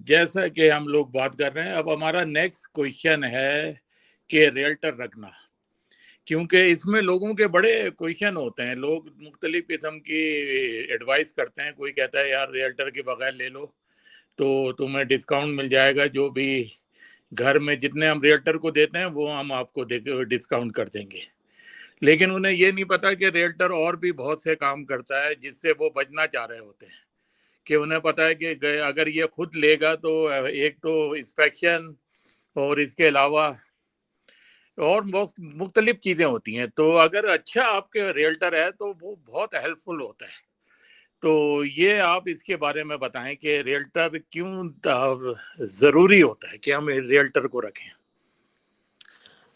जैसा कि हम लोग बात कर रहे हैं, अब हमारा नेक्स्ट क्वेश्चन है कि रियल्टर रखना, क्योंकि इसमें लोगों के बड़े क्वेश्चन होते हैं। लोग मुख्तलिफ किस्म की एडवाइस करते हैं। कोई कहता है यार रियल्टर के बगैर ले लो तो तुम्हें डिस्काउंट मिल जाएगा, जो भी घर में जितने हम रियल्टर को देते हैं वो हम आपको डिस्काउंट कर देंगे। लेकिन उन्हें ये नहीं पता कि रियल्टर और भी बहुत से काम करता है जिससे वो बचना चाह रहे होते हैं। कि उन्हें पता है कि अगर ये खुद लेगा तो एक तो इंस्पेक्शन और इसके अलावा और बहुत मुख्तलिफ चीज़ें होती हैं। तो अगर अच्छा आपके रियल्टर है तो वो बहुत हेल्पफुल होता है। तो ये आप इसके बारे में बताएं कि रियल्टर क्यों ज़रूरी होता है कि हम रियल्टर को रखें।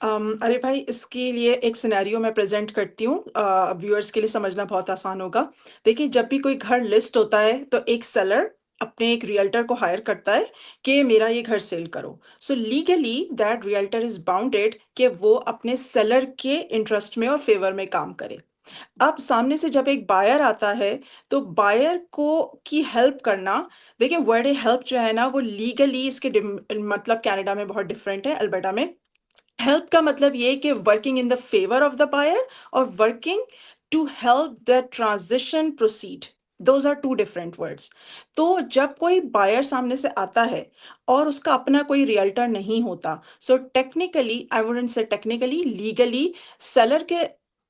अरे भाई, इसके लिए एक सिनेरियो मैं प्रेजेंट करती हूँ, व्यूअर्स के लिए समझना बहुत आसान होगा। देखिए, जब भी कोई घर लिस्ट होता है तो एक सेलर अपने एक रियल्टर को हायर करता है कि मेरा ये घर सेल करो। So legally that realtor is bounded कि वो अपने सेलर के इंटरेस्ट में और फेवर में काम करे। अब सामने से जब एक बायर आता है तो बायर को की हेल्प करना, देखिए वर्ड हेल्प जो है ना वो लीगली इसके मतलब कनाडा में बहुत डिफरेंट है, अल्बर्टा में हेल्प का मतलब ये है कि working in the favour of the buyer और working to help the transition proceed, those are two different words. तो जब कोई बायर सामने से आता है और उसका अपना कोई रियल्टर नहीं होता, so technically, I wouldn't say technically, legally seller के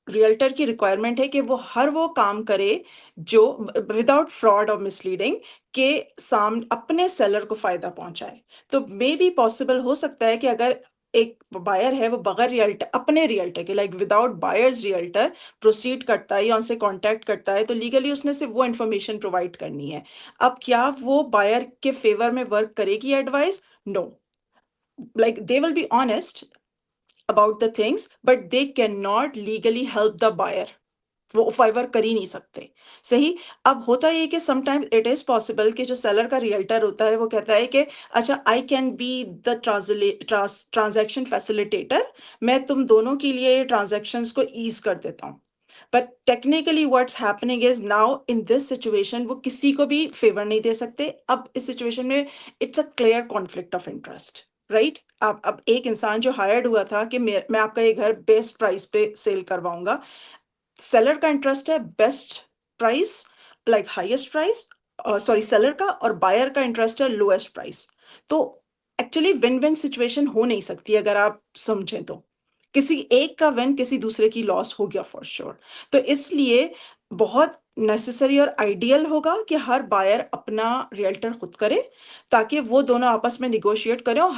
रियल्टर की रिक्वायरमेंट है कि वो हर वो काम करे जो विदाउट फ्रॉड और मिसलीडिंग के साम अपने सेलर को फायदा पहुंचाए। तो मे बी पॉसिबल हो सकता है कि अगर एक बायर है वो बगैर रियल्टर, अपने रियल्टर के like without buyers realtor proceed करता है या उनसे कांटेक्ट करता है, तो लीगली उसने सिर्फ वो इन्फॉर्मेशन प्रोवाइड करनी है। अब क्या वो बायर के फेवर में वर्क करेगी advice? No, like they will be honest about the things, but they cannot legally help the buyer, वो फेवर कर ही नहीं सकते। सही। अब होता ये कि समटाइम्स इट इज पॉसिबल कि जो सेलर का रियल्टर होता है वो कहता है कि अच्छा, I can be the transaction facilitator, मैं तुम दोनों के लिए ट्रांजैक्शंस को ईज कर देता हूँ। But technically what's happening is now in this situation वो किसी को भी फेवर नहीं दे सकते। अब इस सिचुएशन में it's a clear conflict of interest, right. अब एक इंसान जो हायर्ड हुआ था कि मैं आपका ये घर बेस्ट प्राइस पे सेल करवाऊंगा, सेलर का इंटरेस्ट है best price, like highest price, sorry seller का, और बायर का इंटरेस्ट है लोएस्ट प्राइस। तो एक्चुअली विन विन सिचुएशन हो नहीं सकती अगर आप समझें तो, किसी एक का विन किसी दूसरे की लॉस हो गया फॉर श्योर। तो इसलिए बहुत नेसेसरी और आइडियल होगा कि हर बायर अपना रियल्टर खुद करे, ताकि वो दोनों आपस में निगोशिएट करें और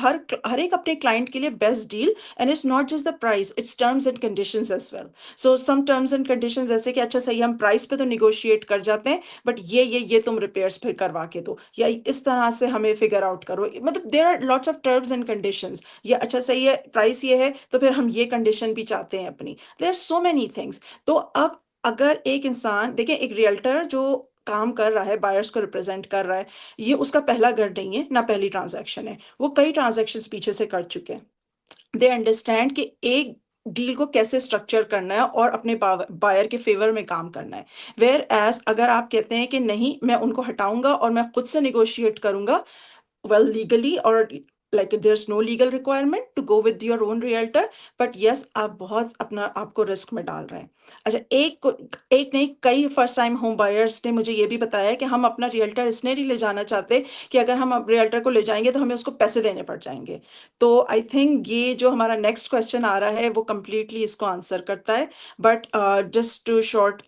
हर एक अपने क्लाइंट के लिए best deal. And it's not just the price, it's terms and conditions as well. So some terms and conditions ऐसे कि अच्छा सही, हम प्राइस पे तो निगोशिएट कर जाते हैं, बट ये तुम रिपेयर्स फिर करवा के दो, या इस तरह से हमें फिगर आउट करो। मतलब there are lots of terms and conditions, या अच्छा सही है प्राइस ये है तो फिर हम ये कंडीशन भी चाहते हैं अपनी। There are so many things. तो अब अगर एक इंसान देखिए, एक रियल्टर जो काम कर रहा है, बायर्स को रिप्रेजेंट कर रहा है, ये उसका पहला घर नहीं है ना पहली ट्रांजैक्शन है, वो कई ट्रांजैक्शंस पीछे से कर चुके हैं। दे अंडरस्टैंड कि एक डील को कैसे स्ट्रक्चर करना है और अपने बायर के फेवर में काम करना है। वेयर एज अगर आप कहते हैं कि नहीं, मैं उनको हटाऊंगा और मैं खुद से निगोशिएट करूंगा, well legally, or like there's no legal requirement to go with your own realtor, but yes, आप बहुत अपना आपको रिस्क में डाल रहे हैं। अच्छा, एक नहीं, कई फर्स्ट टाइम होम बायर्स ने मुझे ये भी बताया कि हम अपना रियल्टर इसने नहीं ले जाना चाहते कि अगर हम रियल्टर को ले जाएंगे तो हमें उसको पैसे देने पड़ जाएंगे। तो आई थिंक ये जो हमारा नेक्स्ट क्वेश्चन आ रहा है वो कंप्लीटली इसको आंसर करता है। But just to short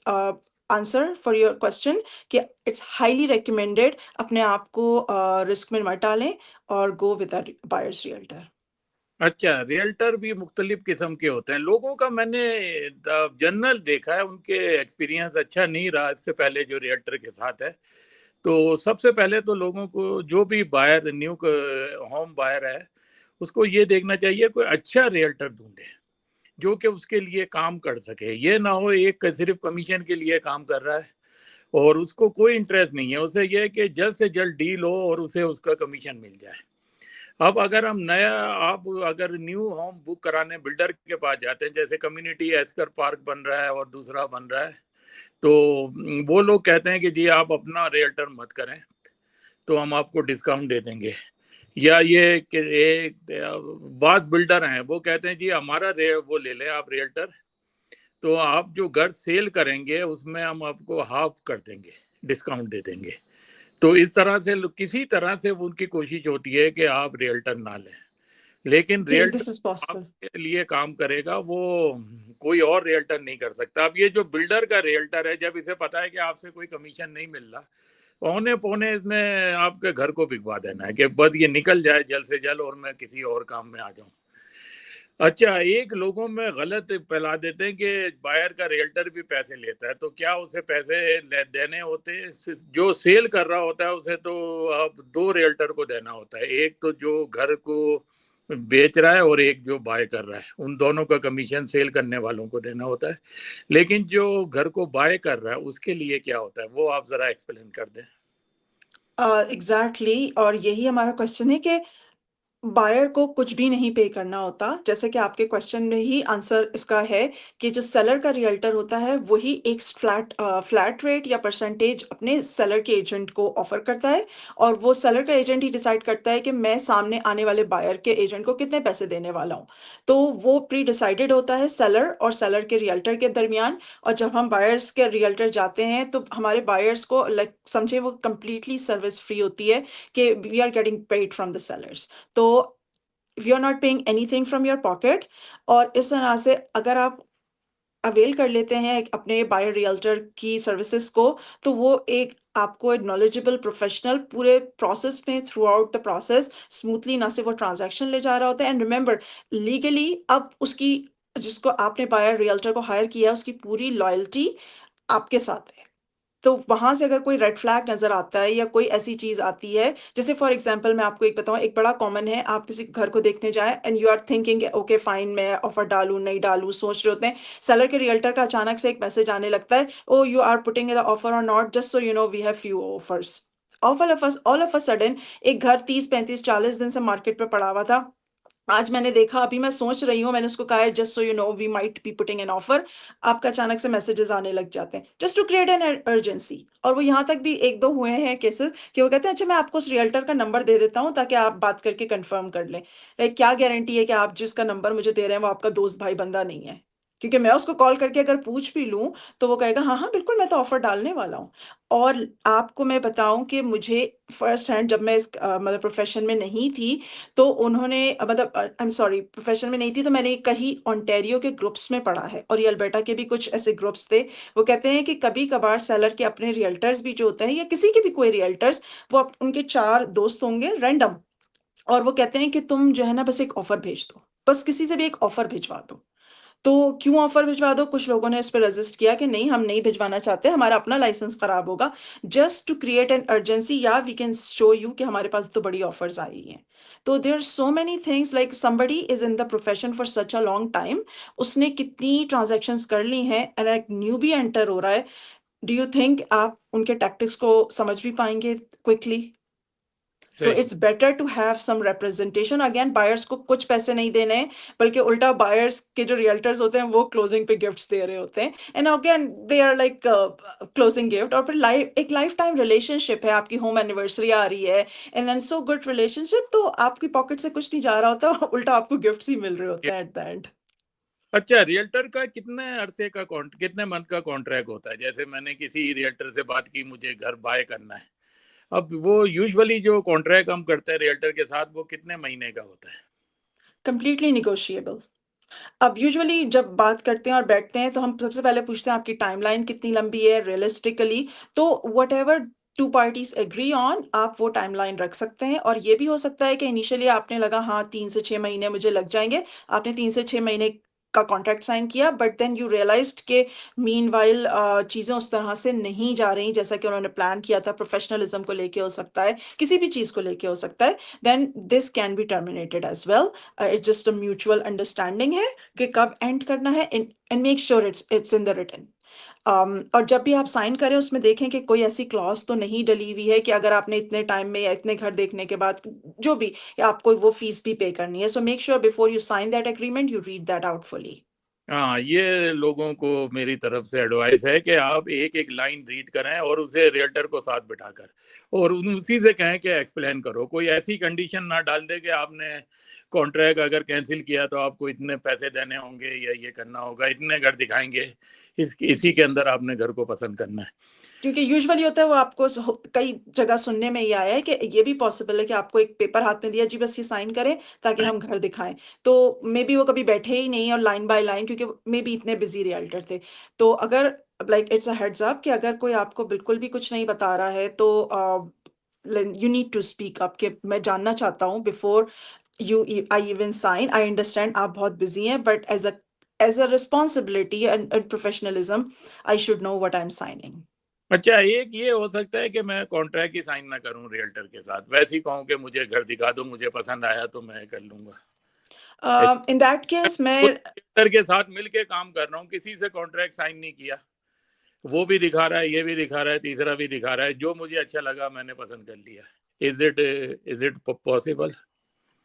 answer for your question कि इट्स हाईली रिकमेंडेड अपने आप को रिस्क में मत डालें और गो विद बायर्स रियल्टर। अच्छा, रियल्टर भी मुख्तलिफ किस्म के होते हैं। लोगों का मैंने जनरल देखा है, उनके एक्सपीरियंस अच्छा नहीं रहा इससे पहले जो रियल्टर के साथ है। तो सबसे पहले तो लोगों को, जो भी बायर न्यू होम बायर है, उसको ये देखना चाहिए कोई अच्छा रियल्टर ढूंढे जो कि उसके लिए काम कर सके। ये ना हो एक सिर्फ कमीशन के लिए काम कर रहा है और उसको कोई इंटरेस्ट नहीं है। उसे ये है कि जल्द से जल्द डील हो और उसे उसका कमीशन मिल जाए। अब अगर हम नया, आप अगर न्यू होम बुक कराने बिल्डर के पास जाते हैं, जैसे कम्युनिटी एस्कर पार्क बन रहा है और दूसरा बन रहा है, तो वो लोग कहते हैं कि जी आप अपना रियल्टर मत करें, तो हम आपको डिस्काउंट दे देंगे। या ये कि एक बाद बिल्डर हैं, वो कहते हैं जी हमारा वो ले लें आप रियल्टर, तो आप जो घर सेल करेंगे उसमें हम आपको हाफ कर देंगे, डिस्काउंट दे देंगे। तो इस तरह से किसी तरह से उनकी कोशिश होती है कि आप रियल्टर ना लें, लेकिन जी, रियल्टर दिस इज़ पॉसिबल। आपके लिए काम करेगा वो कोई और रियल्टर नहीं कर सकता। अब ये जो बिल्डर का रियल्टर है, जब इसे पता है कि आपसे कोई कमीशन नहीं मिल रहा, पौने पौने इसमें आपके घर को बिकवा देना है कि बस ये निकल जाए जल्द से जल्द और मैं किसी और काम में आ जाऊं। अच्छा, एक लोगों में गलत फैला देते हैं कि बायर का रियल्टर भी पैसे लेता है, तो क्या उसे पैसे देने होते हैं? जो सेल कर रहा होता है उसे तो अब दो रियल्टर को देना होता है, एक तो जो घर को बेच रहा है और एक जो बाय कर रहा है, उन दोनों का कमीशन सेल करने वालों को देना होता है। लेकिन जो घर को बाय कर रहा है उसके लिए क्या होता है, वो आप जरा एक्सप्लेन कर दें। एग्ज़ैक्टली, और यही हमारा क्वेश्चन है कि बायर को कुछ भी नहीं पे करना होता। जैसे कि आपके क्वेश्चन में ही आंसर इसका है कि जो सेलर का रियल्टर होता है, वही एक फ्लैट रेट या परसेंटेज अपने सेलर के एजेंट को ऑफ़र करता है, और वो सेलर का एजेंट ही डिसाइड करता है कि मैं सामने आने वाले बायर के एजेंट को कितने पैसे देने वाला हूँ। तो वो प्री डिसाइडेड होता है सेलर और सेलर के रियल्टर के दरमियान। और जब हम बायर्स के रियल्टर जाते हैं, तो हमारे बायर्स को लाइक समझिए वो कंप्लीटली सर्विस फ्री होती है कि we are getting paid from the sellers. तो we are not paying anything from your pocket. और इस तरह से अगर आप अवेल कर लेते हैं अपने बायर रियल्टर की सर्विसेज को, तो वो एक आपको एक नॉलेजेबल प्रोफेशनल पूरे प्रोसेस में through out the process smoothly ना सिर्फ वो ट्रांजैक्शन ले जा रहा होता है, एंड रिमेंबर लीगली अब उसकी जिसको आपने बायर रियल्टर को हायर किया है, उसकी पूरी लॉयल्टी आपके साथ है। तो वहाँ से अगर कोई रेड फ्लैग नज़र आता है या कोई ऐसी चीज़ आती है, जैसे फॉर एग्ज़ाम्पल मैं आपको एक बताऊँ, एक बड़ा कॉमन है, आप किसी घर को देखने जाएँ and you are thinking okay fine, मैं ऑफ़र डालूँ, नहीं डालूँ, सोच रहे होते हैं। सेलर के रियल्टर का अचानक से एक मैसेज आने लगता है, oh you are putting the offer or not, just so you know we have few offers. All of a sudden एक घर 30, 35, 40 दिन से मार्केट पे पड़ा हुआ था। आज मैंने देखा, अभी मैं सोच रही हूँ, मैंने उसको कहा है just so you know we might be putting an offer. आपका अचानक से मैसेजेस आने लग जाते हैं just to create an urgency. और वो यहाँ तक भी एक दो हुए हैं केसेस कि वो कहते हैं अच्छा मैं आपको उस रियल्टर का नंबर दे देता हूँ ताकि आप बात करके कंफर्म कर लें। लाइक क्या गारंटी है कि आप जिसका नंबर मुझे दे रहे हैं वो आपका दोस्त भाई बंदा नहीं है? क्योंकि मैं उसको कॉल करके अगर पूछ भी लूँ, तो वो कहेगा हाँ हाँ बिल्कुल मैं तो ऑफर डालने वाला हूँ। और आपको मैं बताऊं कि मुझे फर्स्ट हैंड, जब मैं इस मतलब प्रोफेशन में नहीं थी, तो उन्होंने मतलब आई एम सॉरी, प्रोफ़ेशन में नहीं थी, तो मैंने कहीं ओंटारियो के ग्रुप्स में पढ़ा है, और ये अल्बर्टा के भी कुछ ऐसे ग्रुप्स थे। वो कहते हैं कि कभी-कभार सेलर के अपने रियल्टर्स भी जो होते हैं या किसी के भी कोई रियल्टर्स, वो उनके 4 दोस्त होंगे रैंडम, और वो कहते हैं कि तुम जो है ना बस एक ऑफ़र भेज दो। बस किसी से भी एक ऑफ़र भिजवा दो। तो क्यों ऑफ़र भिजवा दो? कुछ लोगों ने इस पे रेज़िस्ट किया कि नहीं हम नहीं भिजवाना चाहते, हमारा अपना लाइसेंस खराब होगा। Just to create an urgency, या वी कैन शो यू कि हमारे पास तो बड़ी ऑफ़र्स आई हैं। तो there are so many things, like somebody is in the profession for such a long time, उसने कितनी ट्रांज़ैक्शंस कर ली हैं, एंड एक न्यूबी एंटर हो रहा है। डू यू थिंक आप उनके टैक्टिक्स को समझ भी पाएँगे क्विकली? सो सही। It's better to have some representation. Again buyers को कुछ पैसे नहीं देने हैं, बल्कि उल्टा बायर्स के जो रियल्टर्स होते हैं वो क्लोजिंग पे गिफ्ट्स दे रहे होते हैं, and again they are like closing gift. और फिर एक लाइफ टाइम रिलेशनशिप है, आपकी होम एनिवर्सरी आ रही है, and then so good relationship, तो आपकी पॉकेट से कुछ नहीं जा रहा होता उल्टा आपको गिफ्ट्स ही मिल रहे होते हैं एट द एंड। अच्छा, रियल्टर का कितने अरसे का कितने मंथ का कॉन्ट्रैक्ट होता है? जैसे मैंने किसी रियल्टर से बात की, मुझे घर बाय करना है, अब वो यूजुअली जो कॉन्ट्रैक्ट हम करते हैं रियल्टर के साथ, वो कितने महीने का होता है? Completely negotiable. अब यूजुअली जब बात करते हैं और बैठते हैं, तो हम सबसे पहले पूछते हैं आपकी टाइमलाइन कितनी लंबी है रियलिस्टिकली। तो whatever two parties agree on, आप वो टाइमलाइन रख सकते हैं। और ये भी हो सकता है कि इनिशियली आपने लगा हाँ 3 से 6 महीने मुझे लग जाएंगे, आपने 3 से 6 महीने का कॉन्ट्रैक्ट साइन किया, बट देन यू रियलाइज्ड कि मीनवाइल चीज़ें उस तरह से नहीं जा रही जैसा कि उन्होंने प्लान किया था, प्रोफेशनलिज्म को लेके हो सकता है, किसी भी चीज़ को लेके हो सकता है, then this can be terminated as well. It's just a mutual understanding है कि कब एंड करना है, and make sure it's in the written. और जब भी आप साइन करें उसमें देखें कि कोई ऐसी क्लॉज तो नहीं डली हुई है कि अगर आपने इतने टाइम में या इतने घर देखने के बाद जो भी, या आपको वो फीस भी पे करनी है, so make sure before you sign that agreement you read that out fully. हाँ, ये लोगों को मेरी तरफ से एडवाइस है कि आप एक एक लाइन रीड करें और उसे रियल्टर को साथ बिठाकर और उसी से कहें कि एक्सप्लेन करो। कोई ऐसी कंडीशन ना डाल दे कि आपने कॉन्ट्रैक्ट अगर कैंसिल किया तो आपको इतने पैसे देने होंगे या ये करना होगा, इतने घर दिखाएंगे। इसी जी। के अंदर आपने घर को पसंद करना है। क्योंकि यूजुअली होता है वो आपको कई जगह सुनने में ये आया है कि ये भी पॉसिबल है कि आपको एक पेपर हाथ में दिया जी बस ये साइन करें ताकि हम घर दिखाएं। तो मे बी वो कभी बैठे ही नहीं और लाइन बाय लाइन, क्योंकि मे बी इतने बिजी रियल्टर थे। तो अगर like it's a heads up कि अगर कोई आपको बिल्कुल भी कुछ नहीं बता रहा है तो you need to speak up कि मैं जानना चाहता हूँ before I even sign. I understand आप बहुत बिजी हैं, but as a responsibility and professionalism I should know what I am signing. अच्छा, एक ये हो सकता है कि मैं कॉन्ट्रैक्ट ही साइन ना करूं रियल्टर के साथ, वैसे ही कहूं कि मुझे घर दिखा दो, मुझे पसंद आया तो मैं कर लूंगा। इन दैट केस खुद मैं रियल्टर के साथ मिलके काम कर रहा हूँ, किसी से कॉन्ट्रैक्ट साइन नहीं किया। वो भी दिखा रहा है, ये भी दिखा रहा है, तीसरा भी दिखा रहा है, जो मुझे अच्छा लगा मैंने पसंद कर लिया। Is it possible?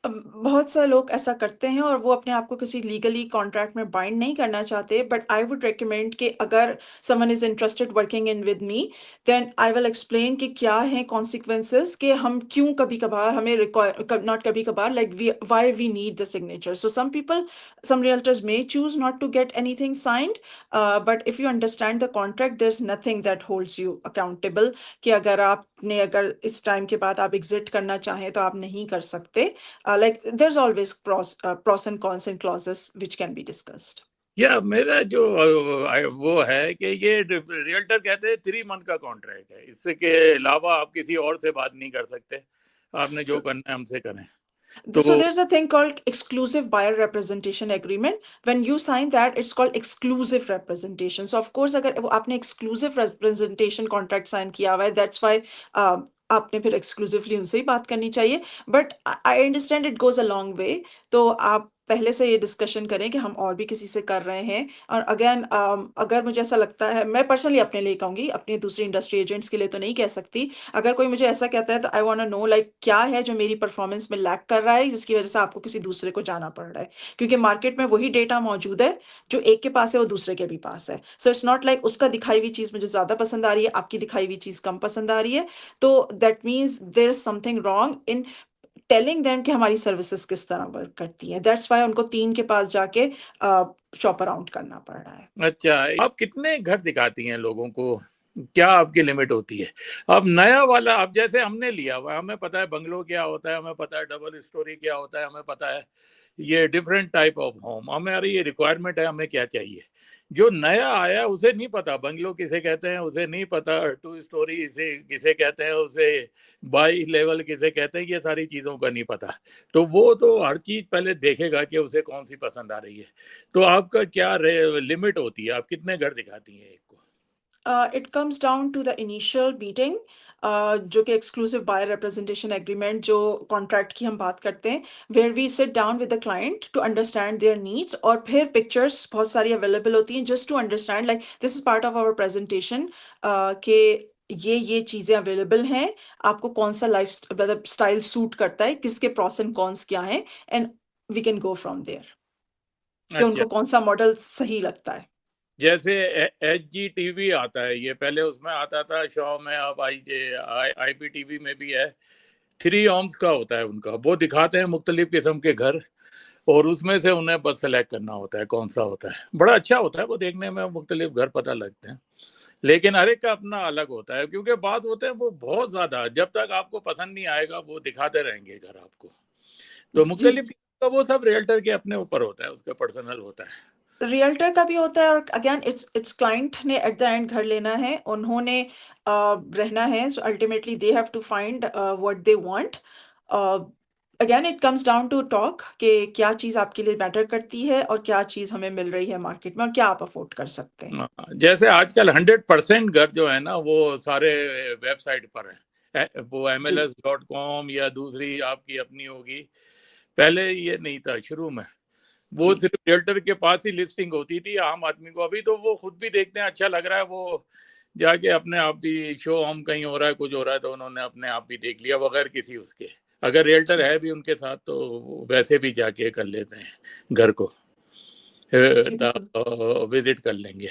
बहुत सारे लोग ऐसा करते हैं और वो अपने आप को किसी लीगली कॉन्ट्रैक्ट में बाइंड नहीं करना चाहते, बट आई वुड रिकमेंड कि अगर someone is interested working in with me, then I will explain कि क्या है कॉन्सिक्वेंसेस, कि हम क्यों कभी कभार हमें रिक्वायर, नॉट कभी कभार, like we why we need the signature. So some people, some realtors may choose not to get anything signed, but if you understand the contract, there's nothing that holds you accountable कि अगर इस time के बाद आप exit करना चाहें तो आप नहीं कर सकते। Like there's always pros and cons and clauses which can be discussed. या मेरा जो वो है कि ये रियल्टर कहते हैं 3 मंथ का कॉन्ट्रैक्ट है, इससे के अलावा आप किसी और से बात नहीं कर सकते, आपने जो So, करना है हमसे करें। so तो there's a thing called exclusive buyer representation agreement. When you sign that, it's called exclusive representation. So of course, अगर वो आपने exclusive representation contract sign किया हुआ है, that's why आपने फिर exclusively उनसे ही बात करनी चाहिए। But I understand it goes a long way. तो आप पहले से ये डिस्कशन करें कि हम और भी किसी से कर रहे हैं। और अगेन अगर मुझे ऐसा लगता है, मैं पर्सनली अपने लिए कहूँगी, अपने दूसरे इंडस्ट्री एजेंट्स के लिए तो नहीं कह सकती। अगर कोई मुझे ऐसा कहता है तो I want to know like क्या है जो मेरी परफॉर्मेंस में लैग कर रहा है जिसकी वजह से आपको किसी दूसरे को जाना पड़ रहा है, क्योंकि मार्केट में वही डेटा मौजूद है जो एक के पास है वो दूसरे के भी पास है। सो इट्स नॉट लाइक उसका दिखाई हुई चीज मुझे ज्यादा पसंद आ रही है, आपकी दिखाई हुई चीज कम पसंद आ रही है। तो that means there is something wrong in telling them कि हमारी सर्विसेज किस तरह वर्क करती है। दैट्स वाई उनको 3 के पास जाके शॉप अराउंड करना पड़ रहा है। अच्छा, आप कितने घर दिखाती हैं लोगों को? क्या आपकी लिमिट होती है? अब नया वाला, अब जैसे हमने लिया हुआ, हमें पता है बंगलो क्या होता है, हमें पता है डबल स्टोरी क्या होता है, हमें पता है ये डिफरेंट टाइप ऑफ होम, हमारी ये रिक्वायरमेंट है, हमें क्या चाहिए। जो नया आया उसे नहीं पता बंगलो किसे कहते हैं, उसे नहीं पता 2 स्टोरी इसे किसे कहते हैं, उसे बाई लेवल किसे कहते हैं, ये सारी चीज़ों का नहीं पता। तो वो तो हर चीज़ पहले देखेगा कि उसे कौन सी पसंद आ रही है। तो आपका क्या लिमिट होती है, आप कितने घर दिखाती हैं एक को? It comes down to the initial meeting, जो कि एक्सक्लूसिव बायर रिप्रेजेंटेशन एग्रीमेंट जो कॉन्ट्रैक्ट की हम बात करते हैं, where we sit down with the client to understand their needs. और फिर पिक्चर्स बहुत सारी अवेलेबल होती हैं just to understand like this is part of our presentation कि ये चीज़ें अवेलेबल हैं, आपको कौन सा लाइफ मतलब स्टाइल सूट करता है, किसके प्रॉस एंड कॉन्स क्या हैं, and we can go from there कि अच्छा, उनको कौन सा मॉडल सही लगता है। जैसे एच जी टीवी आता है, ये पहले उसमें आता था शो में, अब आई पी टीवी में भी है। 3 ओम्स का होता है उनका, वो दिखाते हैं मुख्तलिफ किस्म के घर और उसमें से उन्हें बस सेलेक्ट करना होता है कौन सा होता है। बड़ा अच्छा होता है वो देखने में, मुख्तलिफ घर पता लगते हैं, लेकिन हर एक का अपना अलग होता है, क्योंकि बात होते हैं वो बहुत ज्यादा, जब तक आपको पसंद नहीं आएगा वो दिखाते रहेंगे घर आपको। तो जी, मुख्तलिफ का वो सब रियल्टर के अपने ऊपर होता है, उसका पर्सनल होता है। रियल्टर का भी होता है और अगेन इट्स क्लाइंट ने एट द एंड घर लेना है, उन्होंने रहना है, so ultimately they have to find what they want. Again it comes down to talk कि क्या चीज़ आपके लिए मैटर करती है और क्या चीज़ हमें मिल रही है मार्केट में और क्या आप अफोर्ड कर सकते हैं। जैसे आजकल 100% घर जो है ना वो सारे वेबसाइट पर है, वो जी, MLS.com या दूसरी आपकी अपनी होगी। पहले ये नहीं था शुरू में, वो जी, सिर्फ रियल्टर के पास ही लिस्टिंग होती थी आम आदमी को। अभी तो वो खुद भी देखते हैं अच्छा लग रहा है, वो जाके अपने आप भी शो हम कहीं हो रहा है, कुछ हो रहा है तो उन्होंने अपने आप भी देख लिया बगैर किसी उसके। अगर रियल्टर जी। है भी उनके साथ तो वो वैसे भी जाके कर लेते हैं घर को। जी, बिल्कुल। विजिट कर लेंगे।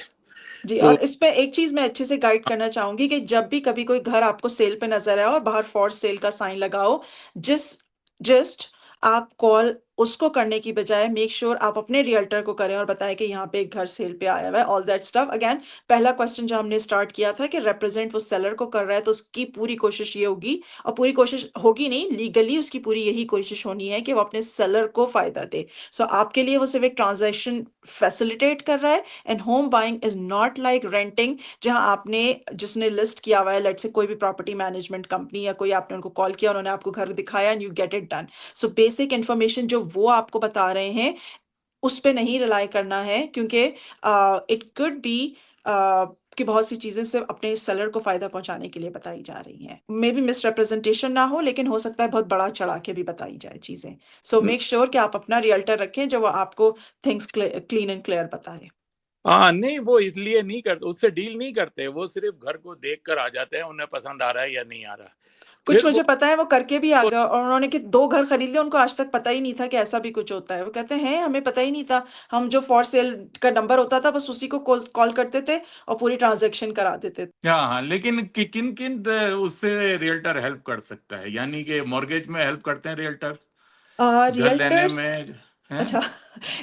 जी, तो और इसमें एक चीज़ मैं अच्छे से गाइड करना चाहूँगी कि जब भी कभी कोई घर आपको सेल पे नज़र आए और बाहर फॉर सेल का साइन लगा हो, जिस जस्ट आप कॉल उसको करने की बजाय मेक श्योर आप अपने रियल्टर को करें और बताएँ कि यहाँ पे एक घर सेल पे आया हुआ है, ऑल दैट स्टफ। अगेन पहला क्वेश्चन जो हमने स्टार्ट किया था कि रिप्रेज़ेंट वो सेलर को कर रहा है, तो उसकी पूरी कोशिश ये होगी, और पूरी कोशिश होगी नहीं, लीगली उसकी पूरी यही कोशिश होनी है कि वो अपने सेलर को फ़ायदा दे। सो आपके लिए वो सिर्फ़ एक ट्रांज़ैक्शन फैसिलिटेट कर रहा है, and home buying is not like renting, जहाँ आपने जिसने लिस्ट किया हुआ है, लेट्स से कोई भी प्रॉपर्टी मैनेजमेंट कंपनी या कोई, आपने उनको कॉल किया, उन्होंने आपको घर दिखाया and you get it done. So basic information जो वो आपको बता रहे हैं, उस पे नहीं रिलाई करना है, क्योंकि इट कुड बी कि बहुत सी चीज़ें सिर्फ़ अपने सेलर को फ़ायदा पहुँचाने के लिए बताई जा रही हैं। मेबी मिसरिप्रेज़ेंटेशन ना हो, लेकिन हो सकता है बहुत बढ़ा-चढ़ा के भी बताई जाए चीज़ें। सो मेक श्योर कि आप अपना रियल्टर रखें जो वो आपको थिंग्स क्लीन एंड क्लियर बताए। हाँ, नहीं वो इसलिए नहीं करते, उससे डील नहीं करते, वो सिर्फ घर को देख कर आ जाते हैं, उन्हें पसंद आ रहा है या नहीं आ रहा। कुछ फिर मुझे पता है वो करके भी आ गए, और उन्होंने कि 2 घर खरीद लिए, उनको आज तक पता ही नहीं था कि ऐसा भी कुछ होता है। वो कहते हैं हमें पता ही नहीं था, हम जो फॉर सेल का नंबर होता था बस उसी को कॉल कॉल करते थे और पूरी ट्रांज़ैक्शन करा देते थे। हाँ, हाँ, लेकिन किन-किन उससे रियल्टर हेल्प कर सकता है? यानी कि मॉर्गेज में हेल्प करते हैं रियल्टर? घर लेने रियल्टर्स, में हैं? अच्छा,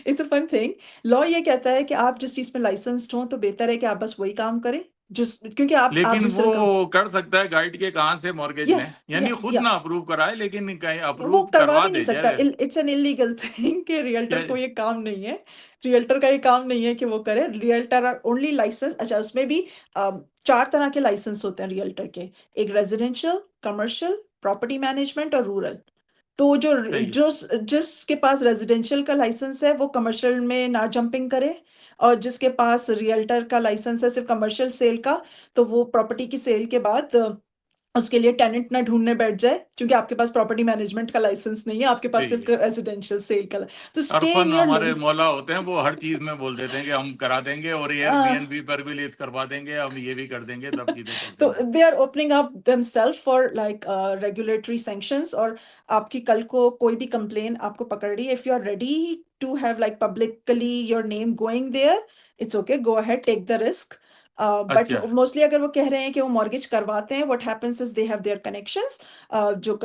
it's a fun thing. Law ये कहता है कि आप जिस चीज़ में लाइसेंस्ड हों तो बेहतर है कि आप बस वही काम करें, जिस क्योंकि आप लेकिन दूसरे काम, वो कर सकता है गाइड के कहाँ से मॉर्गेज यस, लें? यानी खुद या ना अप्रूव कराए, लेकिन कहीं वो अप्रूव करवा करवा भी नहीं दे सकता। जाए। इट्स एन इलीगल थिंग कि रियल्टर क्या को ये काम नहीं है। रियल्टर का ये काम नहीं है कि वो करे। रियल्टर आर ओनली लाइसेंस, अच्छा उसमें भी 4 तरह के लाइसेंस होते हैं रियल्टर के। एक रेजिडेंशियल, कमर्शियल, प्रॉपर्टी मैनेजमेंट और रूरल। तो सही है, जिसके पास रेजिडेंशियल का लाइसेंस है वो कमर्शियल में ना जंपिंग करे, और जिसके पास रियल्टर का लाइसेंस है सिर्फ कमर्शियल सेल का, तो वो प्रॉपर्टी की सेल के बाद उसके लिए टेनेंट ना ढूँढने बैठ जाए, क्योंकि आपके पास प्रॉपर्टी मैनेजमेंट का लाइसेंस नहीं है, आपके पास सही सिर्फ़ है। रेज़िडेंशियल सेल का तो स्टे इन अरफन योर हमारे लेन। मौला होते हैं, वो हर चीज़ में बोल देते हैं कि हम करा देंगे और अ, एयरबीएनबी पर भी लीज़ करवा देंगे, हम ये भी कर देंगे, सब चीज़ें कर तो देंगे। They are opening up themselves for like regulatory sanctions, और आपकी कल को कोई भी कंप्लेन आपको पकड़ रही है, if you are ready to have like publicly your name going there, it's okay, go ahead, take the risk. But अच्छा, मोस्टली अगर वो कह रहे हैं कि वो मॉर्गेज करवाते हैं, what happens is they have their connections, जो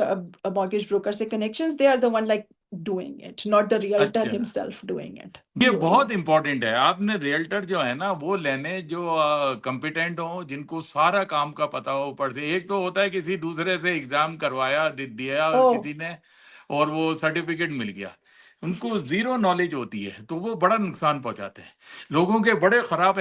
मॉर्गेज ब्रोकर से connections, they are the one like doing it, not the realtor अच्छा। Himself doing it. ये जी बोलिए। बहुत इंपॉर्टेंट है। आपने रियल्टर जो है ना वो लेने जो कॉम्पिटेंट हो, जिनको सारा काम का पता हो ऊपर से। एक तो होता है किसी दूसरे से एग्जाम करवाया दिया ओह, किसी ने और वो सर्टिफिकेट मिल गया, उनको जीरो नॉलेज होती है, तो वो बड़ा नुकसान पहुंचाते हैं। लोगों के बड़े खराब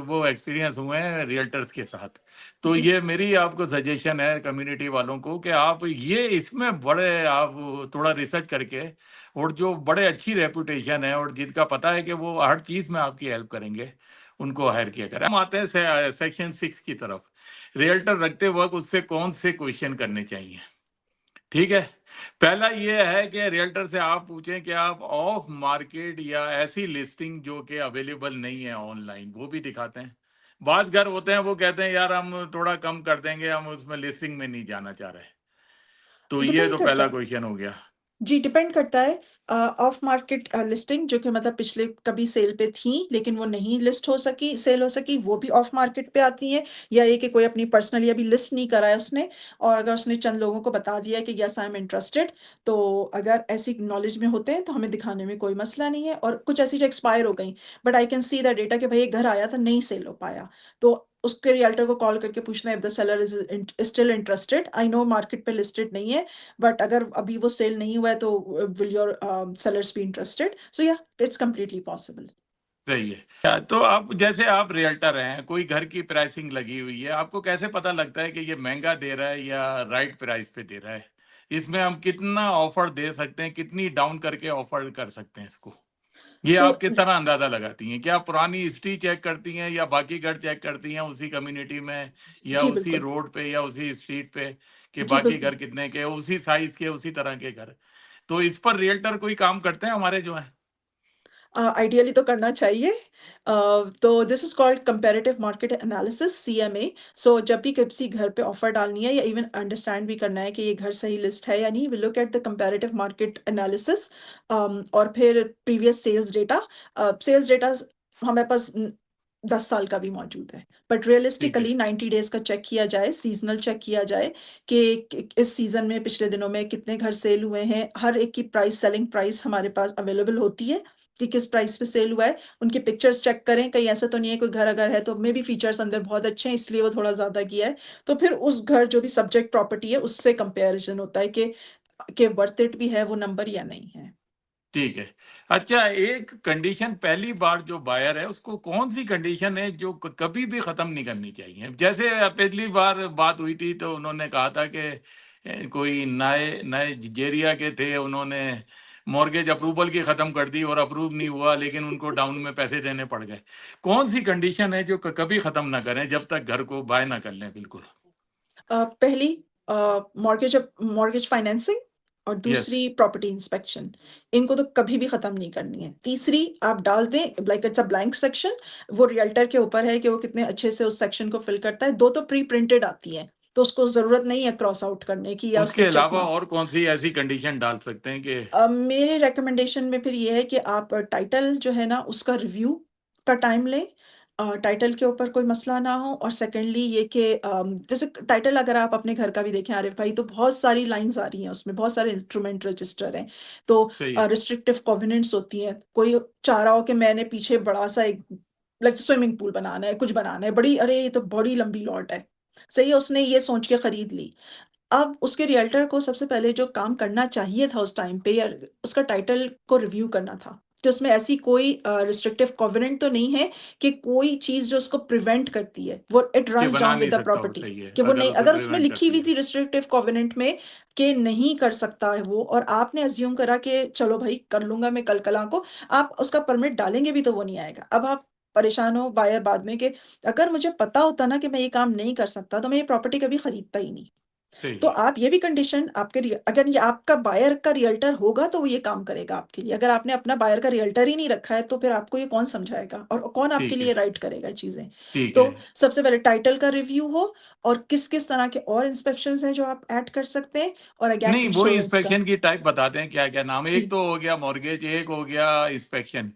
वो एक्सपीरियंस हुए हैं रियल्टर्स के साथ। तो जी, ये मेरी आपको सजेशन है कम्युनिटी वालों को कि आप ये इसमें बड़े आप थोड़ा रिसर्च करके, और जो बड़े अच्छी रेपुटेशन है और जिनका पता है कि वो हर चीज में आपकी हेल्प करेंगे, उनको हायर किया करें। हम आते हैं सेक्शन 6 की तरफ। रियल्टर रखते वक्त उससे कौन से क्वेश्चन करने चाहिए? ठीक है, पहला ये है कि रियल्टर से आप पूछें कि आप ऑफ मार्केट या ऐसी लिस्टिंग जो कि अवेलेबल नहीं है ऑनलाइन वो भी दिखाते हैं। बाद घर होते हैं वो कहते हैं यार हम थोड़ा कम कर देंगे, हम उसमें लिस्टिंग में नहीं जाना चाह रहे। तो ये डिपेंड तो करता पहला है। क्वेश्चन हो गया। जी, डिपेंड करता है। ऑफ मार्केट लिस्टिंग जो कि मतलब पिछले कभी सेल पे थी, लेकिन वो नहीं लिस्ट हो सकी, सेल हो सकी, वो भी ऑफ मार्केट पे आती हैं। या ये कि कोई अपनी पर्सनली अभी लिस्ट नहीं करा है उसने, और अगर उसने चंद लोगों को बता दिया है कि यस आई एम इंटरेस्टेड, तो अगर ऐसी नॉलेज में होते हैं तो हमें दिखाने में कोई मसला नहीं है। और कुछ ऐसी जो एक्सपायर हो गई, but I can see the data कि भाई एक घर आया था, नहीं सेल हो पाया, तो उसके रियल्टर को कॉल करके पूछना है if the seller is still interested. I know market पे लिस्टेड नहीं है, बट अगर अभी वो सेल नहीं हुआ है तो will your sellers be interested? So yeah, it's completely possible. सही है। तो आप जैसे आप रियल्टर हैं, कोई घर की प्राइसिंग लगी हुई है, आपको कैसे पता लगता है कि ये महंगा दे रहा है या राइट प्राइस पे दे रहा है? इसमें हम कितना ऑफर दे सकते हैं, कितनी डाउन करके ऑफर कर सकते हैं इसको? ये सो आप किस तरह अंदाजा लगाती हैं? क्या आप पुरानी हिस्ट्री चेक करती हैं या बाकी घर चेक करती हैं उसी कम्युनिटी में या जी उसी बिल्कुल। रोड पे या उसी स्ट्रीट पे, कि जी बाकी बिल्कुल। घर कितने के, उसी साइज के, उसी तरह के घर? तो इस पर रियल्टर कोई काम करते हैं हमारे जो हैं? आइडियली तो करना चाहिए। तो this is called comparative market analysis, CMA. So जब भी किसी घर पे ऑफ़र डालनी है या इवन अंडरस्टैंड भी करना है कि ये घर सही लिस्ट है या नहीं, we look at the comparative market analysis, और फिर previous sales data. Sales data हमारे पास 10 साल का भी मौजूद है, बट ठीक है। रियलिस्टिकली 90 डेज़ का चेक किया जाए, सीज़नल चेक किया जाए कि इस सीज़न में पिछले दिनों में कितने घर सेल हुए हैं। हर एक की प्राइस, सेलिंग प्राइस हमारे पास अवेलेबल होती है कि किस प्राइस पे सेल हुआ है। उनकी पिक्चर्स चेक करें, कहीं ऐसा तो नहीं है कोई घर अगर है तो मेबी फीचर्स अंदर बहुत अच्छे हैं इसलिए वो थोड़ा ज़्यादा किया है। तो फिर उस घर जो भी सब्जेक्ट प्रॉपर्टी है उससे कंपैरिज़न होता है कि वर्थ इट भी है वो नंबर या नहीं है। ठीक है। अच्छा, एक कंडीशन पहली बार जो बायर है उसको कौन-सी कंडीशन है जो कभी भी ख़त्म नहीं करनी चाहिए? जैसे पहली बार बात हुई थी तो उन्होंने कहा था कि कोई नए नए जेरिया के थे, उन्होंने मॉर्गेज अप्रूवल की ख़त्म कर दी और अप्रूव नहीं हुआ, लेकिन उनको डाउन में पैसे देने पड़ गए। कौन-सी कंडीशन है जो कभी ख़त्म ना करें जब तक घर को बाय ना कर लें बिल्कुल? पहली मॉर्गेज फाइनेंसिंग, और यस, दूसरी प्रॉपर्टी इंस्पेक्शन। इनको तो कभी भी खत्म नहीं करनी है। तीसरी आप डाल दें like it's a blank section, वो रियल्टर के ऊपर है कि वो कितने अच्छे से उस सेक्शन को फिल करता है। दो तो प्री प्रिंटेड आती हैं, तो उसको जरूरत नहीं है क्रॉस आउट करने की या उसके उसमें चेक अलावा मार्क। और कौन-सी ऐसी कंडीशन डाल सकते हैं कि मेरे रिकमेंडेशन में फिर ये है कि आप टाइटल जो है ना उसका रिव्यू का टाइम लें। टाइटल के ऊपर कोई मसला ना हो, और सेकंडली ये कि जैसे टाइटल अगर आप अपने घर का भी देखें आरिफ भाई, तो बहुत सारी लाइंस आ रही हैं उसमें, बहुत सारे इंस्ट्रूमेंट रजिस्टर हैं। तो सही है, रिस्ट्रिक्टिव कोवेनेंट्स होती हैं। कोई चाह रहा हो कि मैंने पीछे बड़ा सा एक लाइक स्विमिंग पूल बनाना है, कुछ बनाना है, बड़ी अरे ये तो बड़ी लंबी लॉट है। सही है, उसने ये सोच के खरीद ली। अब उसके रियल्टर को सबसे पहले जो काम करना चाहिए था उस टाइम पे, या उसका टाइटल को रिव्यू करना था कि उसमें ऐसी कोई रिस्ट्रिक्टिव कोवेनेंट तो नहीं है कि कोई चीज़ जो उसको प्रिवेंट करती है, वो इट कि रन्स बना डाउन नहीं विद द सकता वो, प्रॉपर्टी, सही है, कि वो अगर नहीं, उसे अगर उसमें प्रिवेंट लिखी करती हुई है। थी रिस्ट्रिक्टिव कोवेनेंट में कि नहीं कर सकता है वो, और आपने अज्यूम करा कि चलो भाई कर लूँगा मैं कल-कला को, आप उसका परमिट डालेंगे भी तो वो नहीं आएगा। अब आप परेशान हो बायर बाद में कि अगर मुझे पता होता ना कि मैं ये काम नहीं कर सकता, तो मैं ये प्रॉपर्टी कभी खरीदता ही नहीं। सही तो है, आप ये भी कंडीशन आपके अगर ये आपका बायर का रियल्टर होगा तो वो ये काम करेगा आपके लिए। अगर आपने अपना बायर का रियल्टर ही नहीं रखा है तो फिर आपको ये कौन समझाएगा और कौन आपके ठीक है, लिए राइट करेगा चीज़ें। ठीक है। तो सबसे पहले टाइटल का रिव्यू हो, और किस-किस तरह के और इंस्पेक्शंस हैं जो आप ऐड कर सकते हैं, और अगेन नहीं, वो इंश्योरेंस का। इंस्पेक्शन की टाइप बताते हैं क्या-क्या नाम है? एक जी। तो हो गया मॉर्गेज, एक हो गया इंस्पेक्शन,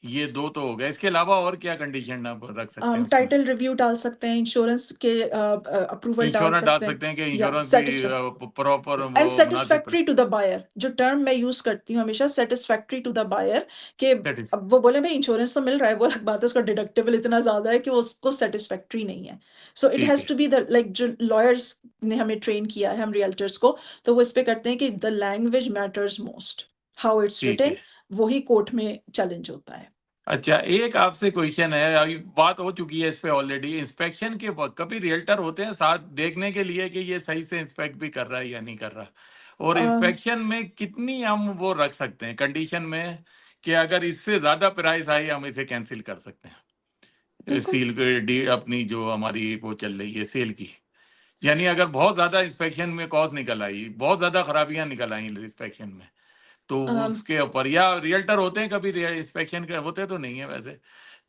ये 2 तो हो गए। इसके अलावा और क्या कंडीशन आप रख सकते हैं उसमें? टाइटल रिव्यू डाल सकते हैं, इंश्योरेंस के अप्रूवल डाल इंश्योरेंस डाल सकते हैं, सकते हैं कि या इंश्योरेंस भी सैटिस्फै प्रॉपर वो एंड मुनासिब सैटिस्फैक्टरी टू द बायर, जो टर्म मैं यूज़ करती हूँ हमेशा, सैटिस्फैक्टरी टू द बायर, कि दैट अब वो बोले भई इंश्योरेंस तो मिल रहा है, वो अलग बात है, उसका डिडक्टिबल इतना ज़्यादा है कि वो उसको सैटिस्फैक्टरी नहीं है। सो इट ठीक हैज़ है, टू बी द लाइक जो लॉयर्स ने हमें ट्रेन किया है, हम रियल्टर्स को, तो वो इस पे करते हैं कि the language matters most, how it's ठीक रिटन, है। वही कोर्ट में चैलेंज होता है। अच्छा, एक आपसे क्वेश्चन है, अभी बात हो चुकी है इस पे ऑलरेडी, इंस्पेक्शन के वक़्त कभी रियल्टर होते हैं साथ देखने के लिए कि ये सही से इंस्पेक्ट भी कर रहा है या नहीं कर रहा? और अ इंस्पेक्शन में कितनी हम वो रख सकते हैं कंडीशन में कि अगर इससे ज़्यादा प्राइस आई हम इसे कैंसल कर सकते हैं? बिल्कुल। सील के डी अपनी जो हमारी वो चल रही है सेल की। यानी अगर बहुत ज़्यादा इंस्पेक्शन में कॉस्ट निकल आई, बहुत ज़्यादा खराबियाँ निकल आई इंस्पेक्शन में, तो अ, उसके ऊपर या रियल्टर होते हैं कभी इंस्पेक्शन के होते तो नहीं है वैसे।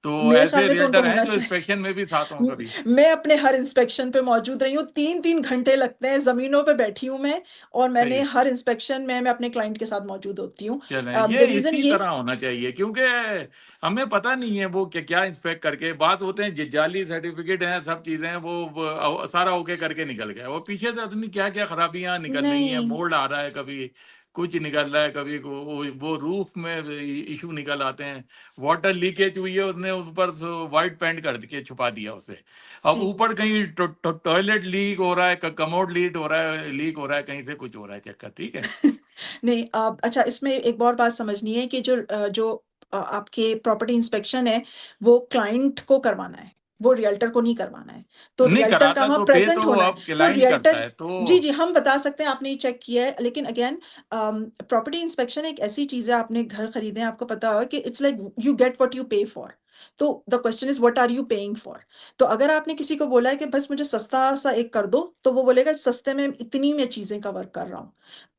तो मेरे ख्याल ऐसे में तो उनको रियल्टर हैं होना जो चाहिए। इंस्पेक्शन में भी साथ हों कभी? मैं अपने हर इंस्पेक्शन पे मौजूद रही हूँ, 3-3 घंटे लगते हैं, ज़मीनों पे बैठी हूँ मैं, और सही मैंने है। हर इंस्पेक्शन में मैं अपने क्लाइंट के साथ मौजूद होती हूँ। चलें, द ये रीज़न इसी ये तरह होना चाहिए क्योंकि हमें पता नहीं है वो क्या इंस्पेक्ट करके बात होते हैं जाली सर्टिफिकेट हैं, सब चीज़ें हैं, वो सारा ओके करके निकल गया। वो पीछे से पता नहीं क्या-क्या खराबियाँ निकल रही हैं, नहीं, मोल्ड आ रहा है, कभी कुछ निकल रहा है, कभी वो रूफ में इश्यू निकल आते हैं। वाटर लीकेज हुई है, उसने ऊपर से व्हाइट पेंट कर के छुपा दिया उसे। अब जी। ऊपर कहीं टॉयलेट लीक हो रहा है, कमोड लीक हो रहा है, कहीं से कुछ हो रहा है चक्कर, ठीक है? नहीं, अच्छा इसमें एक और बात समझनी है कि आपके प्रॉपर्टी इंस्पेक्शन है, वो क्लाइंट को करवाना है, वो रियल्टर को नहीं करवाना है। तो नहीं रियल्टर का कराता वहाँ तो पे प्रेज़ेंट तो होना है। अब तो क्लाइंट करता रियल्टर है, तो जी, जी, हम बता सकते हैं आपने ये चेक किया है, लेकिन अगेन प्रॉपर्टी इंस्पेक्शन एक ऐसी चीज़ है, आपने घर खरीदे हैं, आपको पता होगा कि it's like you get what you pay for. तो the question is what are you paying for? तो अगर आपने किसी को बोला है कि बस मुझे सस्ता-सा एक कर दो, तो वो बोलेगा सस्ते में इतनी मैं चीज़ें कवर कर रहा हूँ।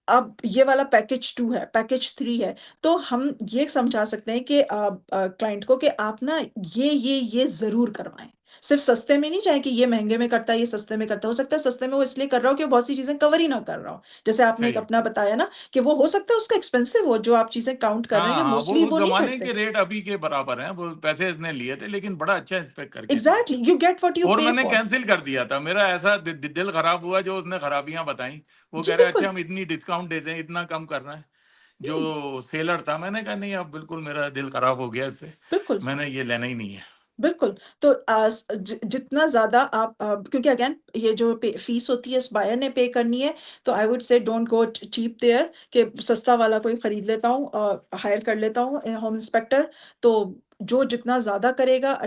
अब ये वाला पैकेज 2 है, पैकेज 3 है, तो हम ये समझा सकते हैं कि क्लाइंट को कि आप ना ये ज़रूर करवाएँ। सिर्फ़ सस्ते में नहीं जाएँ कि ये महँगे में करता है, ये सस्ते में करता है। हो सकता है सस्ते में वो इसलिए कर रहा हो कि वो बहुत सी चीज़ें कवर ही ना कर रहा हो। जैसे आपने एक सही। अपना बताया ना कि वो हो सकता है उसका एक्सपेंसिव हो, जो आप चीज़ें काउंट कर रहे हैं हाँ, कि हाँ, वो मोस्टली उस वो नहीं ज़माने करते। के रेट अभी के बराबर हैं, वो पैसे इसने लिए थे लेकिन बड़ा अच्छा इंस्पेक्ट करके दिया एग्ज़ैक्टली, था। यू गेट व्हाट यू और पे मैंने फॉर। कैंसल कर दिया था, मेरा ऐसा दिल खराब हुआ जो उसने खराबियाँ बताई। वो जी, कह रहे हैं अच्छा बिल्कुल। हम इतनी डिस्काउंट देते हैं, इतना कम कर रहे हैं। नहीं, जो सेलर था मैंने कहा नहीं अब बिल्कुल मेरा दिल खराब हो गया इससे, बिल्कुल। मैंने ये लेना ही नहीं है। बिल्कुल, तो जितना ज़्यादा आप क्योंकि अगेन ये जो पे फीस होती है, उस बायर ने पे करनी है, तो I would say don't go cheap there कि सस्ता वाला कोई खरीद लेता हूँ, हायर कर लेता हूँ होम इंस्पेक्टर। तो जो जितना ज़्यादा करेगा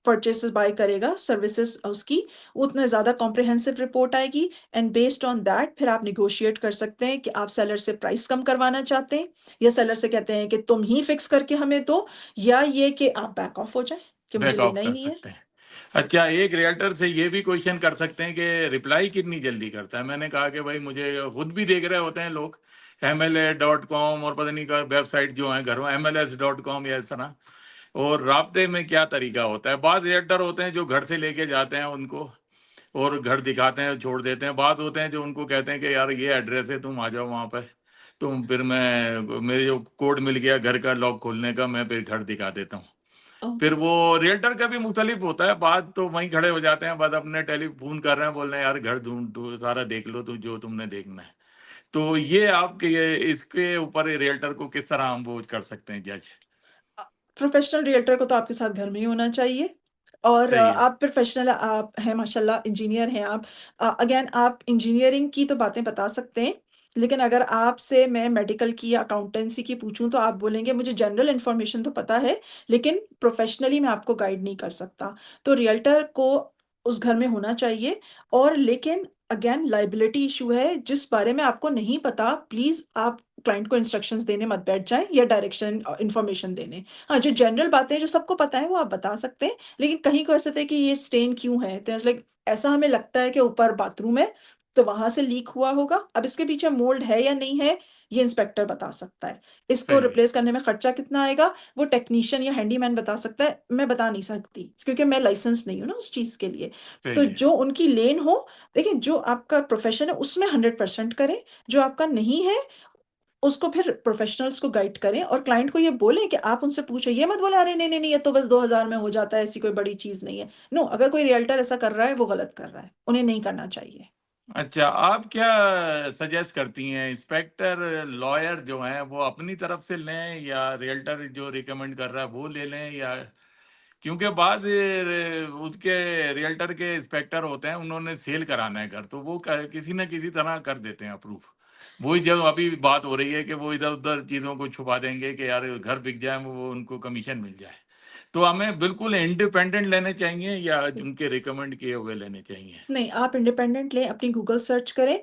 परचेज़ेज़ बाय करेगा, सर्विसेज़ उसकी, उतना ज़्यादा कॉम्प्रिहेंसिव रिपोर्ट आएगी एंड बेस्ड ऑन दैट फिर आप नेगोशिएट कर सकते हैं कि आप सेलर से प्राइस कम करवाना चाहते हैं या सेलर से कहते हैं कि तुम ही फिक्स करके हमें दो, या ये कि आप बैक ऑफ हो जाएँ कि मुझे बैक ऑफ लेना ही कर नहीं है। सकते हैं। अच्छा, एक रियल्टर से ये भी क्वेश्चन कर सकते हैं कि रिप्लाई कितनी जल्दी करता है? मैंने कहा कि भाई मुझे खुद भी देख रहे होते हैं लोग, mla.com और पता नहीं का वेबसाइट जो है घरों mls.com या इस तरह, और राब्ते में क्या तरीका होता है? बाज़ रियल्टर होते हैं जो घर से लेके जाते हैं उनको और घर दिखाते हैं, छोड़ देते हैं। बाज़ होते हैं जो उनको कहते हैं कि यार ये एड्रेस है, तुम आ जाओ वहाँ पे। तुम फिर मैं मेरे जो कोड मिल गया घर का लॉक खोलने का, मैं फिर घर दिखा देता हूँ। ओके। फिर वो रियल्टर का भी मुख्तलिफ होता है, बात तो वहीं खड़े हो जाते हैं, बस अपने टेलीफ़ोन कर रहे हैं, बोल रहे हैं यार घर ढूँढ सारा देख लो तो जो तुमने देखना है। तो ये आपके ये इसके ऊपर रियल्टर को किस तरह हम वो कर सकते हैं जज? अ, प्रोफ़ेशनल रियल्टर को तो आपके साथ घर में ही होना चाहिए और सही है, आप प्रोफ़ेशनल आप हैं माशाल्लाह, इंजीनियर हैं आप। अगेन आप इंजीनियरिंग की तो बातें बता सकते हैं, लेकिन अगर आपसे मैं मेडिकल की या अकाउंटेंसी की पूछूँ तो आप बोलेंगे मुझे जनरल इन्फॉर्मेशन तो पता है, लेकिन प्रोफ़ेशनली मैं आपको गाइड नहीं कर सकता। तो रियल्टर को उस घर में होना चाहिए और लेकिन अगेन लायबिलिटी इश्यू है, जिस बारे में आपको नहीं पता, प्लीज़ आप क्लाइंट को इंस्ट्रक्शंस देने मत बैठ जाएँ या डायरेक्शन इन्फॉर्मेशन देने। हाँ, जो जनरल बातें हैं, जो सबको पता है, वो आप बता सकते हैं, लेकिन कहीं को ऐसा था कि ये स्टेन क्यों है? तो इट्स लाइक ऐसा हमें लगता है कि ऊपर बाथरूम है, तो वहाँ से लीक हुआ होगा। अब इसके पीछे मोल्ड है या नहीं है, ये इंस्पेक्टर बता सकता है। इसको सही है, रिप्लेस करने में खर्चा कितना आएगा, वो टेक्नीशियन या हैंडीमैन बता सकता है, मैं बता नहीं सकती, क्योंकि मैं लाइसेंस्ड नहीं हूँ ना उस चीज़ के लिए। तो सही है। जो उनकी लेन हो, देखिए जो आपका प्रोफ़ेशन है, उसमें 100% करें, जो आपका नहीं है उसको फिर प्रोफ़ेशनल्स को गाइड करें और क्लाइंट को ये बोलें कि आप उनसे पूछें, ये मत बोलें, "अरे! नहीं, नहीं, नहीं, ये तो बस 2000 में हो जाता है, ऐसी कोई बड़ी चीज़ नहीं है।" नो, अगर कोई रियल्टर ऐसा कर रहा है, वो गलत कर रहा है। उन्हें नहीं करना चाहिए। अच्छा, आप क्या सजेस्ट करती हैं इंस्पेक्टर, लॉयर जो हैं वो अपनी तरफ से लें या रियल्टर जो रिकमेंड कर रहा है वो ले लें, या क्योंकि बाद उसके रियल्टर के इंस्पेक्टर होते हैं, उन्होंने सेल कराना है घर, तो वो किसी न किसी तरह कर देते हैं अप्रूव। वही जब अभी बात हो रही है कि वो इधर उधर चीज़ों को छुपा देंगे कि यार घर बिक जाए, वो उनको कमीशन मिल जाए। तो हमें बिल्कुल इंडिपेंडेंट लेने चाहिए या उनके रिकमेंड किए हुए लेने चाहिए? नहीं, आप इंडिपेंडेंट लें, अपनी गूगल सर्च करें।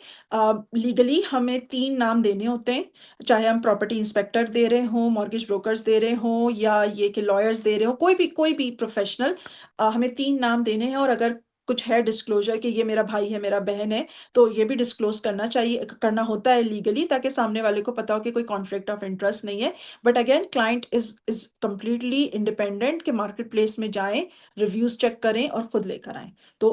लीगली हमें 3 नाम देने होते हैं, चाहे हम प्रॉपर्टी इंस्पेक्टर दे रहे हों, मॉर्गेज ब्रोकर्स दे रहे हों या ये कि लॉयर्स दे रहे हों, कोई भी प्रोफ़ेशनल, हमें 3 नाम देने हैं और अगर कुछ है डिस्क्लोज़र कि ये मेरा भाई है, मेरा बहन है, तो ये भी डिस्क्लोज़ करना चाहिए, करना होता है लीगली, ताकि सामने वाले को पता हो कि कोई कॉन्फ्लिक्ट ऑफ इंटरेस्ट नहीं है। But again client is completely independent कि मार्केट प्लेस में जाएँ, रिव्यूज़ चेक करें और खुद लेकर आएँ। तो